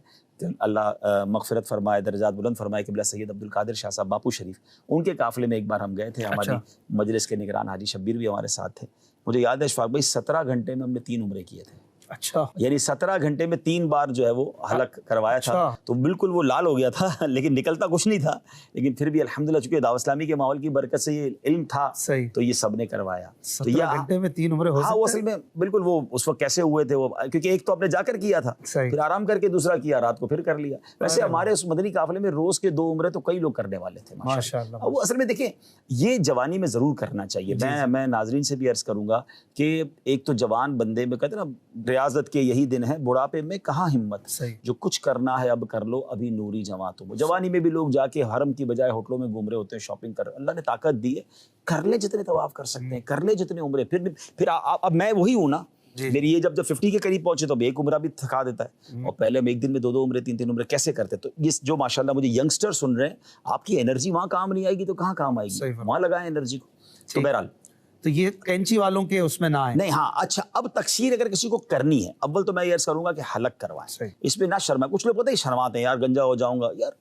اللہ مغفرت فرمائے، درجات بلند فرمائے، قبلہ سید عبد القادر شاہ صاحب باپو شریف، ان کے قافلے میں ایک بار ہم گئے تھے. ہماری مجلس کے نگران حاجی شبیر بھی ہمارے ساتھ تھے. مجھے یاد ہے اشفاق بھائی 17 گھنٹے میں ہم نے 3 عمرے کیے تھے. اچھا، یعنی 17 گھنٹے میں 3 بار جو ہے وہ حلق کروایا تھا. تو بالکل وہ لال ہو گیا تھا لیکن نکلتا کچھ نہیں تھا. لیکن پھر بھی الحمدللہ چونکہ دعوت اسلامی کے ماحول کی برکت سے یہ علم تھا تو یہ سب نے کروایا. 17 گھنٹے میں 3 عمرے ہو سکتے ہیں. وہ اصل میں بالکل وہ اس وقت کیسے ہوئے تھے وہ، کیونکہ ایک تو آپ نے جا کر کیا تھا، پھر آرام کر کے دوسرا کیا، رات کو پھر کر لیا. ویسے ہمارے اس مدنی قافلے میں روز کے 2 عمرے تو کئی لوگ کرنے والے تھے ماشاءاللہ. وہ اصل میں دیکھیں یہ جوانی میں ضرور کرنا چاہیے. میں ناظرین سے بھی عرض کروں گا کہ ایک تو جوان بندے میں کہتے ہیں نا ریاضت کے یہی دن ہے، بڑھاپے میں کہاں ہمت، جو کچھ کرنا ہے اب کر لو، ابھی نوری جوان تم. جوانی میں بھی لوگ جا کے حرم کی بجائے ہوٹلوں میں گھوم رہے ہوتے ہیں، شاپنگ کر رہے ہیں. اللہ نے طاقت دی ہے، کر لے جتنے طواف کر سکتے ہیں، کر لے جتنے عمرے. پھر اب میں وہی ہوں نا، میری یہ جب 50 کے قریب پہنچے تو اب ایک عمرہ بھی تھکا دیتا ہے، اور پہلے ہم ایک دن میں 2 عمرے 3 عمرے کیسے کرتے. تو یہ جو ماشاءاللہ مجھے ینگسٹر سن رہے ہیں، آپ کی انرجی وہاں کام نہیں آئے گی تو کہاں کام آئے گی؟ وہاں لگائیں انرجی کو. تو بہرحال تو یہ کینچی والوں کے اس میں نہ آئے نہیں. ہاں اچھا، اب تقصیر اگر کسی کو کرنی ہے، اول تو میں یہ عرض کروں گا کہ حلق کروائیں. اس میں نہ شرمائیں. کچھ لوگ پتہ ہی شرماتے ہیں، یار گنجا ہو جاؤں گا یار،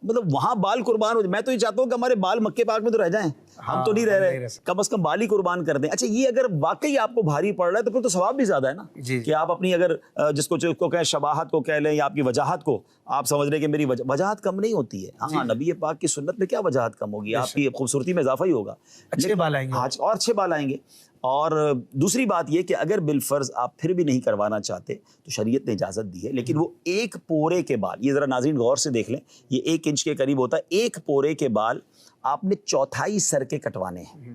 مطلب وہاں بال قربان ہو جائے. میں تو یہ چاہتا ہوں کہ ہمارے بال مکے پاک میں تو رہ جائیں، ہم تو نہیں رہ رہے، کم از کم بال ہی قربان کر دیں. اچھا یہ اگر واقعی آپ کو بھاری پڑ رہا ہے تو پھر تو ثواب بھی زیادہ ہے نا، کہ آپ اپنی اگر جس کو کہیں شباہت کو کہہ لیں یا آپ کی وجاہت کو، آپ سمجھ رہے کہ میری وجاہت کم نہیں ہوتی ہے. ہاں نبی پاک کی سنت میں کیا وجاہت کم ہوگی، آپ کی خوبصورتی میں اضافہ ہی ہوگا، اچھے بال آئیں گے اور اچھے بال آئیں گے. اور دوسری بات یہ کہ اگر بالفرض آپ پھر بھی نہیں کروانا چاہتے تو شریعت نے اجازت دی ہے، لیکن وہ 1 پورے کے بال، یہ ذرا ناظرین غور سے دیکھ لیں، یہ 1 انچ کے قریب ہوتا ہے. 1 پورے کے بال آپ نے 1/4 سر کے کٹوانے ہیں.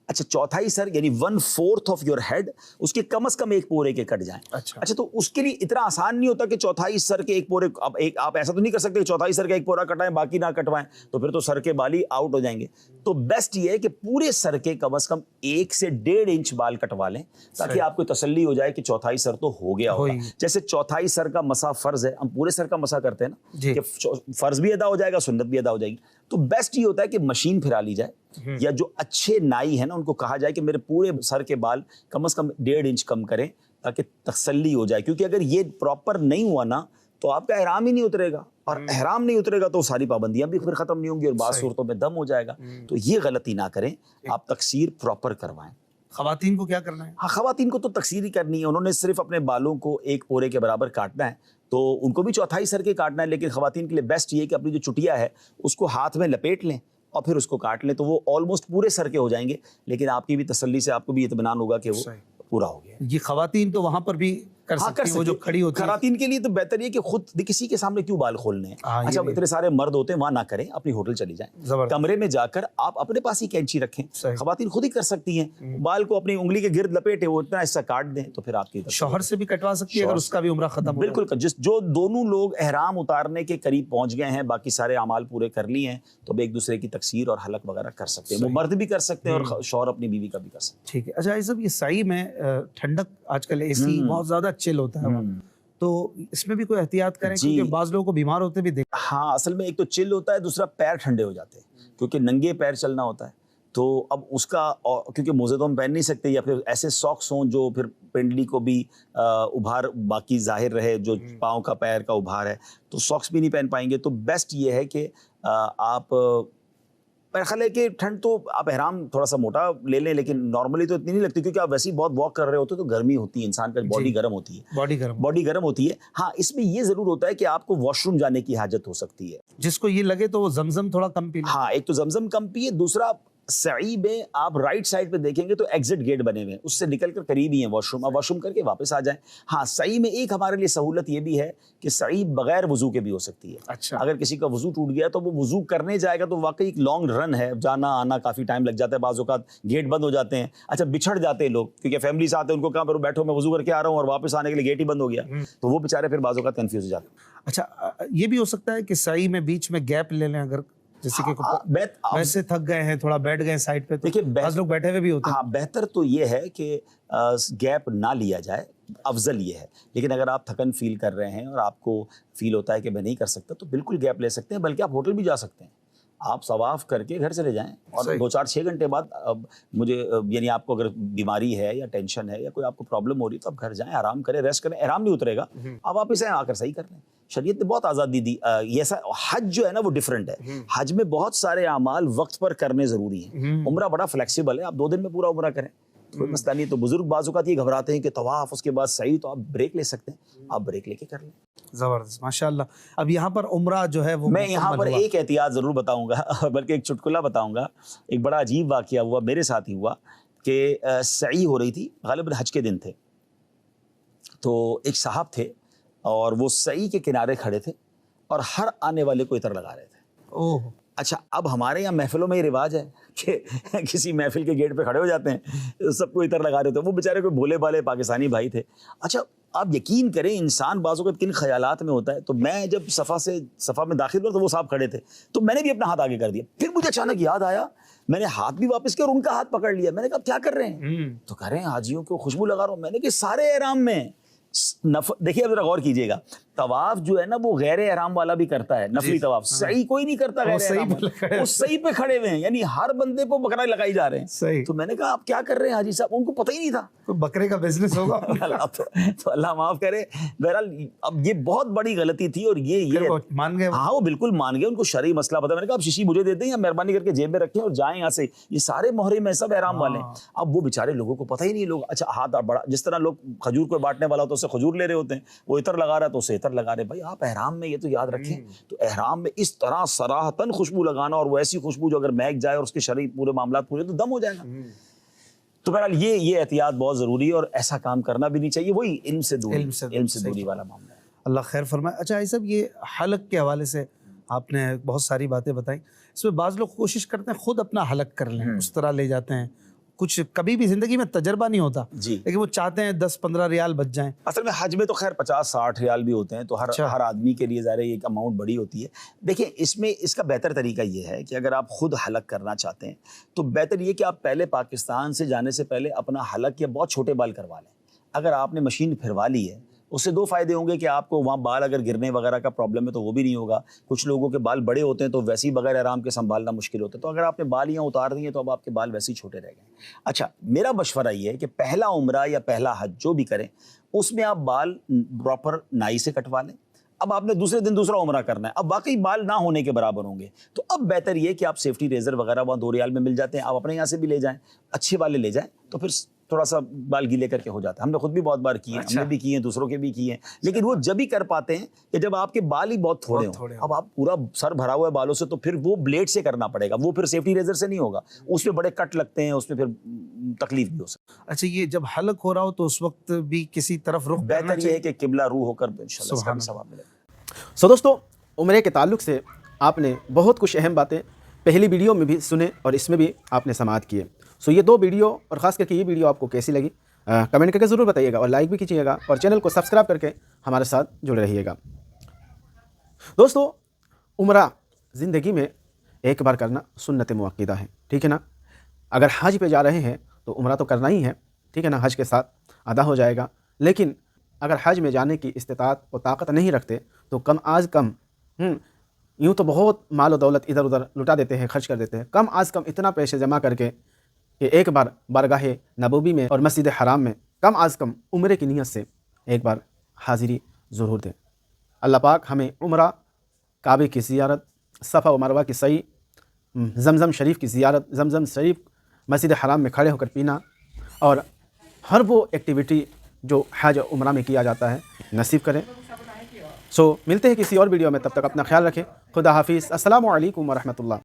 اچھا 1/4 سر یعنی 1/4 آف یور ہیڈ، اس کے کم از کم 1 پورے کے کٹ جائیں. اچھا تو اس کے لیے اتنا آسان نہیں ہوتا کہ 1/4 سر کے 1 پورے، آپ ایسا تو نہیں کر سکتے کہ 1/4 سر کا 1 پورا کٹائیں باقی نہ کٹوائیں، تو پھر تو سر کے بال ہی آؤٹ ہو جائیں گے. تو بیسٹ یہ ہے کہ پورے سر کے کم از کم 1 سے 1.5 انچ بال کٹوا لیں، تاکہ آپ کو تسلی ہو جائے کہ 1/4 سر تو ہو گیا ہوگا. جیسے 1/4 سر کا مسح فرض ہے، ہم پورے سر کا مسح کرتے ہیں نا، کہ فرض بھی ادا ہو جائے گا، سنت بھی ادا ہو جائے گی. تو بیسٹ یہ ہوتا ہے کہ مشین پھرا لی جائے، یا جو اچھے نائی ہیں نا ان کو کہا جائے کہ میرے پورے سر کے بال کم از کم 1.5 انچ کم کریں تاکہ تسلی ہو جائے. کیونکہ اگر یہ پراپر نہیں ہوا نا تو آپ کا احرام ہی نہیں اترے گا، اور احرام نہیں اترے گا تو ساری پابندیاں بھی پھر ختم نہیں ہوں گی، اور بعض صورتوں میں دم ہو جائے گا. تو یہ غلطی نہ کریں، آپ تقصیر پراپر کروائیں. خواتین کو کیا کرنا ہے؟ ہاں خواتین کو تو تقصیر ہی کرنی ہے. انہوں نے صرف اپنے بالوں کو 1 پورے کے برابر کاٹنا ہے، تو ان کو بھی 1/4 سر کے کاٹنا ہے. لیکن خواتین کے لیے بیسٹ یہ کہ اپنی جو چٹیا ہے اس کو ہاتھ میں لپیٹ لیں اور پھر اس کو کاٹ لیں، تو وہ آلموسٹ پورے سر کے ہو جائیں گے. لیکن آپ کی بھی تسلی سے آپ کو بھی اطمینان ہوگا کہ وہ پورا ہو گیا. یہ خواتین تو وہاں پر بھی کر سکتی ہیں، وہ جو کھڑی ہوتی ہیں. خواتین کے لیے تو بہتر یہ کہ خود کسی کے سامنے کیوں بال کھولنے ہیں. اچھا اتنے سارے مرد ہوتے ہیں، وہاں نہ کریں، اپنی ہوٹل چلی جائیں، کمرے میں جا کر آپ اپنے پاس ہی کینچی رکھیں. خواتین خود ہی کر سکتی ہیں، بال کو اپنی انگلی کے گرد لپیٹے وہ اتنا حصہ کاٹ دیں، تو پھر آپ کی شوہر سے بھی کٹوا سکتی ہے اگر اس کا بھی عمرہ ختم ہو. بالکل، جو دونوں لوگ احرام اتارنے کے قریب پہنچ گئے ہیں، باقی سارے اعمال پورے کر لیے ہیں، تو اب ایک دوسرے کی تکسیر اور حلق وغیرہ کر سکتے ہیں. وہ مرد بھی کر سکتے ہیں اور شوہر اپنی بیوی کا بھی کر سکتے ہیں. ٹھیک ہے. اچھا یہ سب، یہ سعی میں ٹھنڈک آج کل AC بہت زیادہ چل ہوتا ہے، تو اس میں بھی کوئی احتیاط کریں کیونکہ بعض لوگوں کو بیمار ہوتے بھی دیکھ. ہاں اصل میں ایک تو چل ہوتا ہے، دوسرا پیر ٹھنڈے ہو جاتے ہیں کیونکہ ننگے پیر چلنا ہوتا ہے. تو اب اس کا کیونکہ موزے تو ہم پہن نہیں سکتے، یا پھر ایسے ساکس ہوں جو پھر پنڈلی کو بھی ابھار باقی ظاہر رہے، جو پاؤں کا پیر کا ابھار ہے، تو ساکس بھی نہیں پہن پائیں گے. تو بیسٹ یہ ہے کہ آپ میرا خیال ہے کہ ٹھنڈ تو آپ احرام تھوڑا سا موٹا لے لیں، لیکن نارملی تو اتنی نہیں لگتی کیونکہ آپ ویسے ہی بہت واک کر رہے ہوتے تو گرمی ہوتی ہے، انسان کا باڈی گرم ہوتی ہے، باڈی گرم ہوتی ہے. ہاں اس میں یہ ضرور ہوتا ہے کہ آپ کو واش روم جانے کی حاجت ہو سکتی ہے. جس کو یہ لگے تو وہ زمزم تھوڑا کم پی لیں. ہاں ایک تو زمزم کم پیے، دوسرا سعی میں آپ رائٹ سائڈ پہ دیکھیں گے تو ایگزٹ گیٹ بنے ہوئے ہیں, اس سے نکل کر قریب ہی ہیں واش روم, آپ واش روم کر کے واپس آ جائیں. ہاں سعی میں ایک ہمارے لیے سہولت یہ بھی ہے کہ سعی بغیر وضو کے بھی ہو سکتی ہے. اچھا. اگر کسی کا وضو ٹوٹ گیا تو وہ وضو کرنے جائے گا تو واقعی ایک لانگ رن ہے, جانا آنا کافی ٹائم لگ جاتا ہے, بعض اوقات گیٹ بند ہو جاتے ہیں. اچھا بچھڑ جاتے ہیں لوگ کیونکہ فیملی سے آتے ہیں, ان کو کہاں پر بیٹھو میں وضو کر کے آ رہا ہوں اور واپس آنے کے لیے گیٹ ہی بند ہو گیا, تو وہ بیچارے پھر بعض اوقات کنفیوز ہو جاتے ہیں. اچھا یہ بھی ہو سکتا ہے کہ سعی میں بیچ میں گیپ لے لیں, اگر جیسے کہ ویسے تھک گئے ہیں تھوڑا بیٹھ گئے سائڈ پہ, دیکھیے بعض لوگ بیٹھے ہوئے بھی ہوتے ہیں. ہاں بہتر تو یہ ہے کہ گیپ نہ لیا جائے, افضل یہ ہے. لیکن اگر آپ تھکن فیل کر رہے ہیں اور آپ کو فیل ہوتا ہے کہ میں نہیں کر سکتا تو بالکل گیپ لے سکتے ہیں, بلکہ آپ ہوٹل بھی جا سکتے ہیں, آپ طواف کر کے گھر چلے جائیں اور 2-4-6 گھنٹے بعد مجھے یعنی آپ کو اگر بیماری ہے یا ٹینشن ہے یا کوئی آپ کو پرابلم ہو رہی ہے تو آپ گھر جائیں, آرام کریں, ریسٹ کریں, احرام نہیں اترے گا, آپ واپس آئیں, آ کر صحیح کر لیں. شریعت نے بہت آزادی دی. یہ ایسا حج جو ہے نا وہ ڈفرینٹ ہے. حج میں بہت سارے اعمال وقت پر کرنے ضروری ہیں. عمرہ بڑا فلیکسیبل ہے, آپ 2 دن میں پورا عمرہ کریں, کوئی مسئلہ نہیں. تو بزرگ بعض اوقات یہ گھبراتے ہیں کہ طواف اس کے بعد صحیح, تو آپ بریک لے سکتے ہیں, آپ بریک لے کے کر لیں. زبردست ماشاء اللہ. اب یہاں پر عمرہ جو ہے وہ میں یہاں پر ایک احتیاط ضرور بتاؤں گا, بلکہ ایک چٹکلا بتاؤں گا. ایک بڑا عجیب واقعہ ہوا, میرے ساتھ ہی ہوا کہ سعی ہو رہی تھی, غالباً حج کے دن تھے, تو ایک صاحب تھے اور وہ سعی کے کنارے کھڑے تھے اور ہر آنے والے کو عطر لگا رہے تھے. اوہ اچھا اب ہمارے یہاں محفلوں میں یہ رواج ہے کہ کسی محفل کے گیٹ پہ کھڑے ہو جاتے ہیں, سب کو عطر لگا رہے تھے. وہ بیچارے کوئی بھولے بھالے پاکستانی بھائی تھے. اچھا آپ یقین کریں انسان بعض اوقات کن خیالات میں ہوتا ہے. تو میں جب صفا میں داخل ہوا تو وہ صاحب کھڑے تھے, تو میں نے بھی اپنا ہاتھ آگے کر دیا. پھر مجھے اچانک یاد آیا, میں نے ہاتھ بھی واپس کیا اور ان کا ہاتھ پکڑ لیا. میں نے کہا کیا کر رہے ہیں؟ تو کہہ رہے ہیں حاجیوں کو خوشبو لگا رہا ہوں. میں نے کہا سارے احرام میں دیکھیے, اب ذرا غور کیجیے گا, طواف جو ہے نا وہ غیر احرام والا بھی کرتا ہے, نفلی طواف. صحیح کوئی نہیں کرتا غیر احرام والا, وہ صحیح پہ کھڑے ہوئے ہیں, یعنی ہر بندے کو بکرا لگائی جا رہے ہیں. تو میں نے کہا آپ کیا کر رہے ہیں حاجی صاحب؟ ان کو پتہ ہی نہیں تھا بکرے کا بزنس ہوگا. تو اللہ معاف کرے. بہرحال اب یہ بہت بڑی غلطی تھی اور یہ مان گئے. ہاں وہ بالکل مان گئے, ان کو شرعی مسئلہ پتا. میں نے کہا آپ شیشی مجھے دے دیں یا مہربانی کر کے جیب میں رکھیں اور جائیں یہاں سے, یہ سارے محرم ہیں, سب احرام والے ہیں. اب وہ بیچارے لوگوں کو پتہ ہی نہیں. لوگ اچھا ہاتھ بڑا, جس طرح لوگ کھجور کو بانٹنے والا ہوتا ہے اس سے کھجور لے رہے ہوتے ہیں, وہ عطر لگا رہا ہے تو اسے عطر لگا رہے. بھائی آپ احرام میں یہ تو یاد رکھیں, تو احرام میں اس طرح صراحتاً خوشبو لگانا, اور وہ ایسی خوشبو جو اگر مہک جائے اور اس کے شرعی پورے معاملات پورے تو دم ہو جائے گا. تو بہرحال یہ احتیاط بہت ضروری ہے اور ایسا کام کرنا بھی نہیں چاہیے. وہی علم سے دوری والا معاملہ ہے. اللہ خیر فرمائے. اچھا یہ سب یہ حلق کے حوالے سے آپ نے بہت ساری باتیں بتائیں. اس میں بعض لوگ کوشش کرتے ہیں خود اپنا حلق کر لیں, اس طرح لے جاتے ہیں. کچھ کبھی بھی زندگی میں تجربہ نہیں ہوتا جی, لیکن وہ چاہتے ہیں 10-15 ریال بچ جائیں. اصل میں حج میں تو خیر 50-60 ریال بھی ہوتے ہیں, تو ہر آدمی کے لیے ظاہر ہے ایک اماؤنٹ بڑی ہوتی ہے. دیکھیں اس میں اس کا بہتر طریقہ یہ ہے کہ اگر آپ خود حلق کرنا چاہتے ہیں تو بہتر یہ کہ آپ پہلے پاکستان سے جانے سے پہلے اپنا حلق یا بہت چھوٹے بال کروا لیں. اگر آپ نے مشین پھروا لی ہے اس سے 2 فائدے ہوں گے کہ آپ کو وہاں بال اگر گرنے وغیرہ کا پرابلم ہے تو وہ بھی نہیں ہوگا. کچھ لوگوں کے بال بڑے ہوتے ہیں تو ویسے ہی بغیر احرام کے سنبھالنا مشکل ہوتا ہے, تو اگر آپ نے بال یہاں اتار دیے تو اب آپ کے بال ویسے ہی چھوٹے رہ گئے. اچھا میرا مشورہ یہ ہے کہ پہلا عمرہ یا پہلا حج جو بھی کریں اس میں آپ بال پراپر نائی سے کٹوا لیں. اب آپ نے دوسرے دن دوسرا عمرہ کرنا ہے, اب واقعی بال نہ ہونے کے برابر ہوں گے, تو اب بہتر یہ کہ آپ سیفٹی ریزر وغیرہ وہاں 2 ریال میں مل جاتے ہیں, آپ اپنے یہاں سے بھی لے جائیں, اچھے والے لے جائیں, تو پھر تھوڑا سا بال گیلے کر کے ہو جاتا ہے. ہم نے خود بھی بہت بار کیے ہیں, ہم نے بھی کیے ہیں, دوسروں کے بھی کیے ہیں, لیکن وہ جب ہی کر پاتے ہیں کہ جب آپ کے بال ہی بہت تھوڑے ہوں. اب آپ پورا سر بھرا ہوا ہے بالوں سے تو پھر وہ بلیڈ سے کرنا پڑے گا, وہ پھر سیفٹی ریزر سے نہیں ہوگا, اس میں بڑے کٹ لگتے ہیں, اس میں پھر تکلیف بھی ہو سکتی ہے. اچھا یہ جب حلق ہو رہا ہو تو اس وقت بھی کسی طرف رخ کرنا بہتر یہ ہے کہ قبلہ روح ہو کر انشاءاللہ اس کا بھی ثواب ملے. سو دوستو, عمرے کے تعلق سے آپ نے بہت کچھ اہم باتیں پہلی ویڈیو میں بھی سنے اور اس میں بھی آپ نے سماعت کیے. سو یہ 2 ویڈیو اور خاص کر کے یہ ویڈیو آپ کو کیسی لگی کمنٹ کر کے ضرور بتائیے گا, اور لائک بھی کیجیے گا, اور چینل کو سبسکرائب کر کے ہمارے ساتھ جڑے رہیے گا. دوستو عمرہ زندگی میں ایک بار کرنا سنت مؤکدہ ہے, ٹھیک ہے نا. اگر حج پہ جا رہے ہیں تو عمرہ تو کرنا ہی ہے, ٹھیک ہے نا, حج کے ساتھ ادا ہو جائے گا. لیکن اگر حج میں جانے کی استطاعت و طاقت نہیں رکھتے تو کم از کم یوں تو بہت مال و دولت ادھر ادھر لٹا دیتے ہیں, خرچ کر دیتے ہیں, کم از کم اتنا پیسے جمع کر کے کہ ایک بار بارگاہ نبوی میں اور مسجد حرام میں کم از کم عمرے کی نیت سے ایک بار حاضری ضرور دیں. اللہ پاک ہمیں عمرہ, کعبے کی زیارت, صفا و مروہ کی سعی, زمزم شریف کی زیارت, زمزم شریف مسجد حرام میں کھڑے ہو کر پینا, اور ہر وہ ایکٹیویٹی جو حج عمرہ میں کیا جاتا ہے نصیب کریں. سو ملتے ہیں کسی اور ویڈیو میں, تب تک اپنا خیال رکھیں. خدا حافظ. السلام علیکم ورحمۃ اللہ.